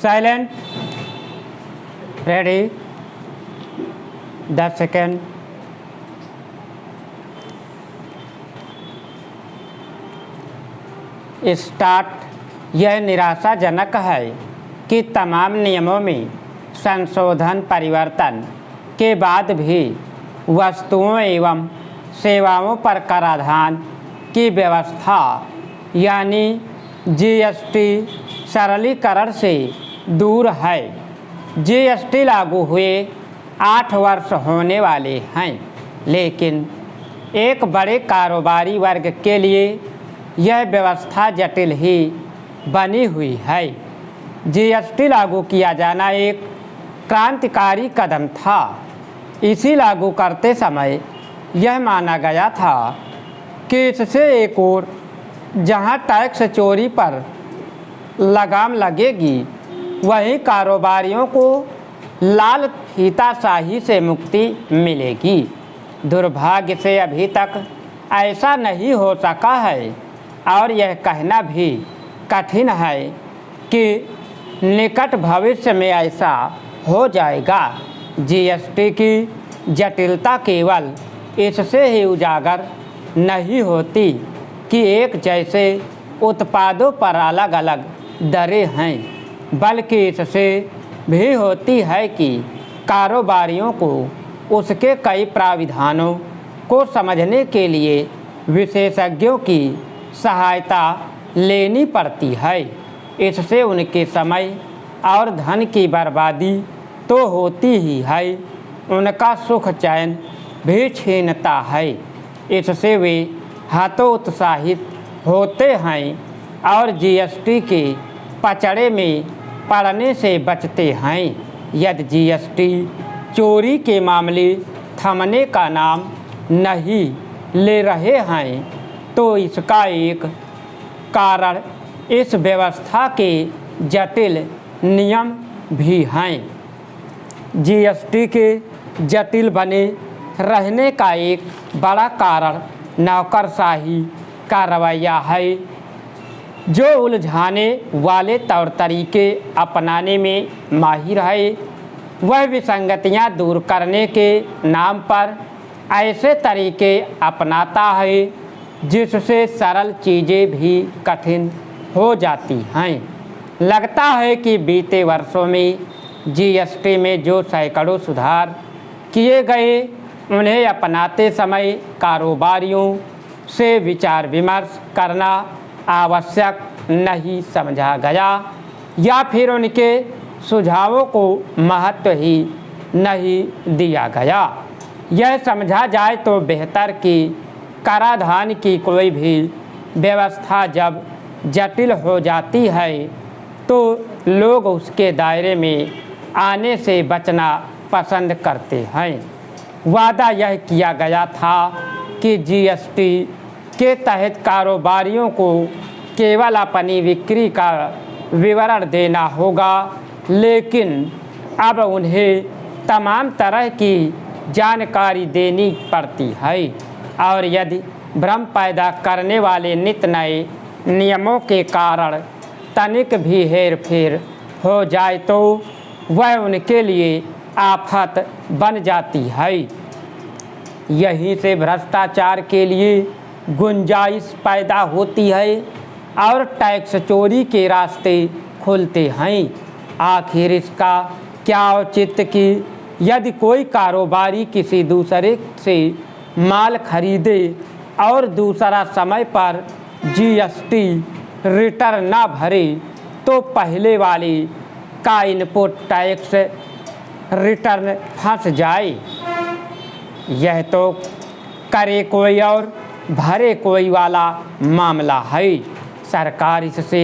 Silent, ready, 10 second. Start. यह निराशाजनक है कि तमाम नियमों में संशोधन परिवर्तन के बाद भी वस्तुओं एवं सेवाओं पर कराधान की व्यवस्था यानी जीएसटी सरलीकरण से दूर है। जीएसटी लागू हुए 8 वर्ष होने वाले हैं, लेकिन एक बड़े कारोबारी वर्ग के लिए यह व्यवस्था जटिल ही बनी हुई है। जीएसटी लागू किया जाना एक क्रांतिकारी कदम था। इसी लागू करते समय यह माना गया था कि इससे एक और जहां टैक्स चोरी पर लगाम लगेगी, वहीं कारोबारियों को लाल फीताशाही से मुक्ति मिलेगी। दुर्भाग्य से अभी तक ऐसा नहीं हो सका है और यह कहना भी कठिन है कि निकट भविष्य में ऐसा हो जाएगा। जीएसटी की जटिलता केवल इससे ही उजागर नहीं होती कि एक जैसे उत्पादों पर अलग अलग दरें हैं, बल्कि इससे भी होती है कि कारोबारियों को उसके कई प्राविधानों को समझने के लिए विशेषज्ञों की सहायता लेनी पड़ती है। इससे उनके समय और धन की बर्बादी तो होती ही है, उनका सुख चैन भी छीनता है। इससे वे हतोत्साहित होते हैं और जीएसटी के पचड़े में पड़ने से बचते हैं। यदि जीएसटी चोरी के मामले थमने का नाम नहीं ले रहे हैं, तो इसका एक कारण इस व्यवस्था के जटिल नियम भी हैं। जीएसटी के जटिल बने रहने का एक बड़ा कारण नौकरशाही का रवैया है, जो उलझाने वाले तौर तरीके अपनाने में माहिर है। वह विसंगतियां दूर करने के नाम पर ऐसे तरीके अपनाता है जिससे सरल चीज़ें भी कठिन हो जाती हैं। लगता है कि बीते वर्षों में जीएसटी में जो सैकड़ों सुधार किए गए, उन्हें अपनाते समय कारोबारियों से विचार विमर्श करना आवश्यक नहीं समझा गया, या फिर उनके सुझावों को महत्व ही नहीं दिया गया। यह समझा जाए तो बेहतर कि कराधान की कोई भी व्यवस्था जब जटिल हो जाती है तो लोग उसके दायरे में आने से बचना पसंद करते हैं। वादा यह किया गया था कि जीएसटी के तहत कारोबारियों को केवल अपनी बिक्री का विवरण देना होगा, लेकिन अब उन्हें तमाम तरह की जानकारी देनी पड़ती है और यदि भ्रम पैदा करने वाले नित नए नियमों के कारण तनिक भी हेरफेर हो जाए तो वह उनके लिए आफत बन जाती है। यहीं से भ्रष्टाचार के लिए गुंजाइश पैदा होती है और टैक्स चोरी के रास्ते खुलते हैं। आखिर इसका क्या औचित्य कि यदि कोई कारोबारी किसी दूसरे से माल खरीदे और दूसरा समय पर जीएसटी रिटर्न ना भरे तो पहले वाले का इनपुट टैक्स रिटर्न फंस जाए। यह तो करे कोई और भरे कोई वाला मामला है। सरकार इससे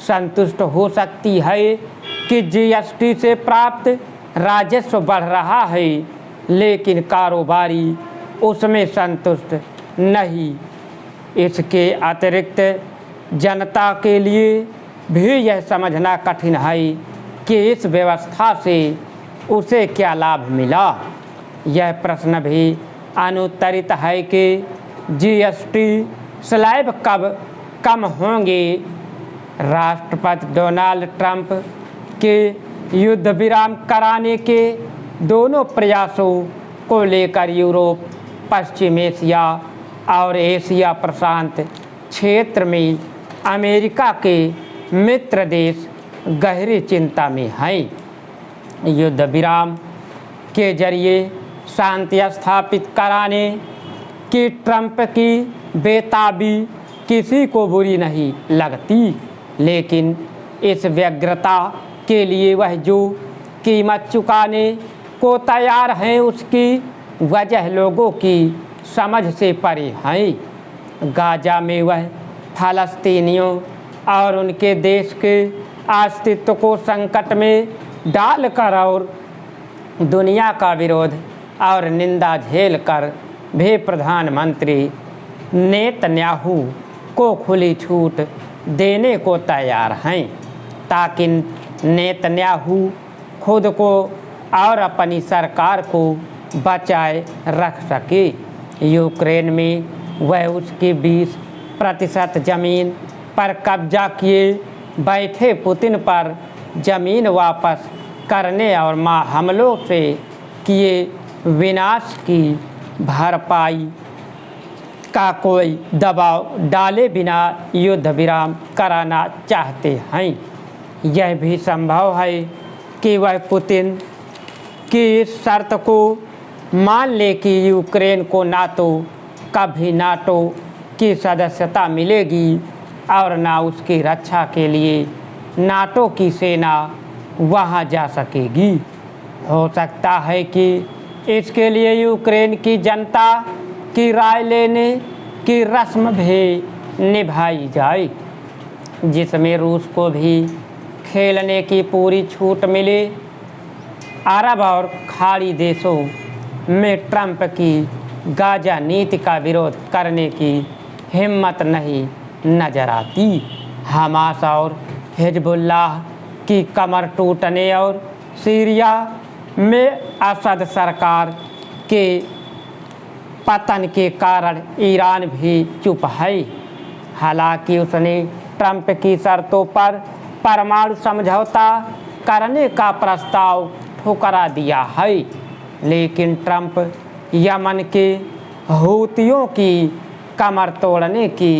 संतुष्ट हो सकती है कि जीएसटी से प्राप्त राजस्व बढ़ रहा है, लेकिन कारोबारी उसमें संतुष्ट नहीं। इसके अतिरिक्त जनता के लिए भी यह समझना कठिन है कि इस व्यवस्था से उसे क्या लाभ मिला। यह प्रश्न भी अनुत्तरित है कि जीएसटी स्लैब कब कम होंगे। राष्ट्रपति डोनाल्ड ट्रंप के युद्ध विराम कराने के दोनों प्रयासों को लेकर यूरोप, पश्चिम एशिया और एशिया प्रशांत क्षेत्र में अमेरिका के मित्र देश गहरी चिंता में हैं। युद्ध विराम के जरिए शांति स्थापित कराने की ट्रंप की बेताबी किसी को बुरी नहीं लगती, लेकिन इस व्यग्रता के लिए वह जो कीमत चुकाने को तैयार हैं उसकी वजह लोगों की समझ से परे हैं। गाजा में वह फ़लस्तीनियों और उनके देश के अस्तित्व को संकट में डालकर और दुनिया का विरोध और निंदा झेलकर भी प्रधानमंत्री नेतन्याहू को खुली छूट देने को तैयार हैं, ताकि नेतन्याहू खुद को और अपनी सरकार को बचाए रख सके। यूक्रेन में वह उसकी 20% ज़मीन पर कब्जा किए बैठे पुतिन पर ज़मीन वापस करने और हमलों से किए विनाश की भरपाई का कोई दबाव डाले बिना युद्ध विराम कराना चाहते हैं। यह भी संभव है कि वह पुतिन की इस शर्त को मान ले कि यूक्रेन को ना तो कभी नाटो की सदस्यता मिलेगी और ना उसकी रक्षा के लिए नाटो की सेना वहां जा सकेगी। हो सकता है कि इसके लिए यूक्रेन की जनता की राय लेने की रस्म भी निभाई जाए, जिसमें रूस को भी खेलने की पूरी छूट मिले। अरब और खाड़ी देशों में ट्रंप की गाजा नीति का विरोध करने की हिम्मत नहीं नजर आती। हमास और हिजबुल्लाह की कमर टूटने और सीरिया में असद सरकार के पतन के कारण ईरान भी चुप है। हालांकि उसने ट्रंप की शर्तों पर परमाणु समझौता करने का प्रस्ताव ठुकरा दिया है, लेकिन ट्रंप यमन के हूतियों की कमर तोड़ने की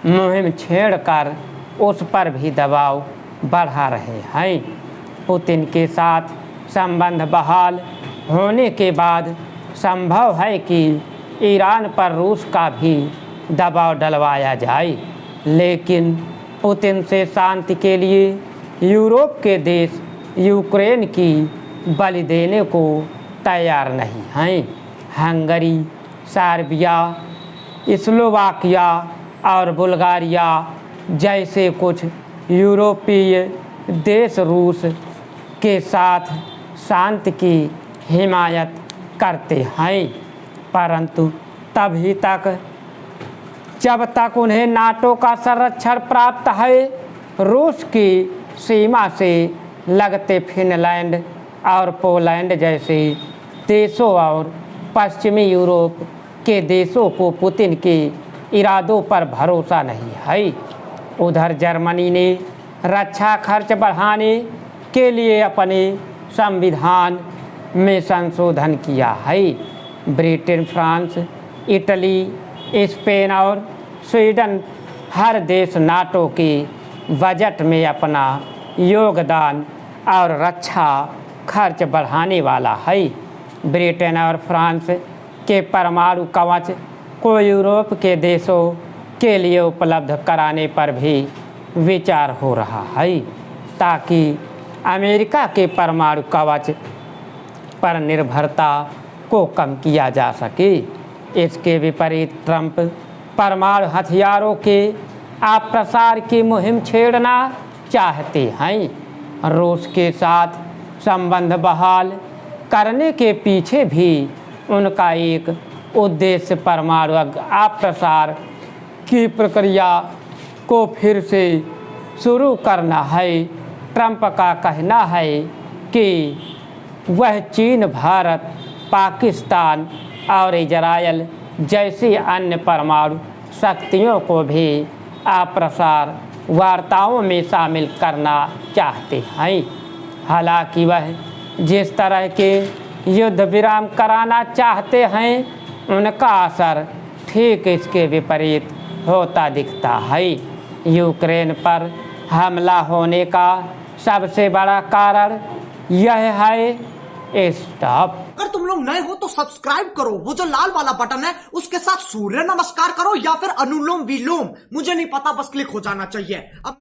मुहिम छेड़कर उस पर भी दबाव बढ़ा रहे हैं। पुतिन के साथ संबंध बहाल होने के बाद संभव है कि ईरान पर रूस का भी दबाव डलवाया जाए, लेकिन पुतिन से शांति के लिए यूरोप के देश यूक्रेन की बलि देने को तैयार नहीं हैं। हंगरी, सर्बिया, स्लोवाकिया और बुल्गारिया जैसे कुछ यूरोपीय देश रूस के साथ शांति की हिमायत करते हैं, परंतु तभी तक जब तक उन्हें नाटो का संरक्षण प्राप्त है। रूस की सीमा से लगते फिनलैंड और पोलैंड जैसे देशों और पश्चिमी यूरोप के देशों को पुतिन के इरादों पर भरोसा नहीं है। उधर जर्मनी ने रक्षा खर्च बढ़ाने के लिए अपने संविधान में संशोधन किया है। ब्रिटेन, फ्रांस, इटली, स्पेन और स्वीडन हर देश नाटो के बजट में अपना योगदान और रक्षा खर्च बढ़ाने वाला है। ब्रिटेन और फ्रांस के परमाणु कवच को यूरोप के देशों के लिए उपलब्ध कराने पर भी विचार हो रहा है, ताकि अमेरिका के परमाणु कवच पर निर्भरता को कम किया जा सके। इसके विपरीत ट्रंप परमाणु हथियारों के अप्रसार की मुहिम छेड़ना चाहते हैं। रूस के साथ संबंध बहाल करने के पीछे भी उनका एक उद्देश्य परमाणु अप्रसार की प्रक्रिया को फिर से शुरू करना है। ट्रंप का कहना है कि वह चीन, भारत, पाकिस्तान और इजरायल जैसी अन्य परमाणु शक्तियों को भी अप्रसार वार्ताओं में शामिल करना चाहते हैं। हालांकि वह जिस तरह के युद्ध विराम कराना चाहते हैं उनका असर ठीक इसके विपरीत होता दिखता है। यूक्रेन पर हमला होने का सबसे बड़ा कारण यह है स्टॉप। अगर तुम लोग नए हो तो सब्सक्राइब करो, वो जो लाल वाला बटन है उसके साथ सूर्य नमस्कार करो या फिर अनुलोम विलोम, मुझे नहीं पता, बस क्लिक हो जाना चाहिए। अब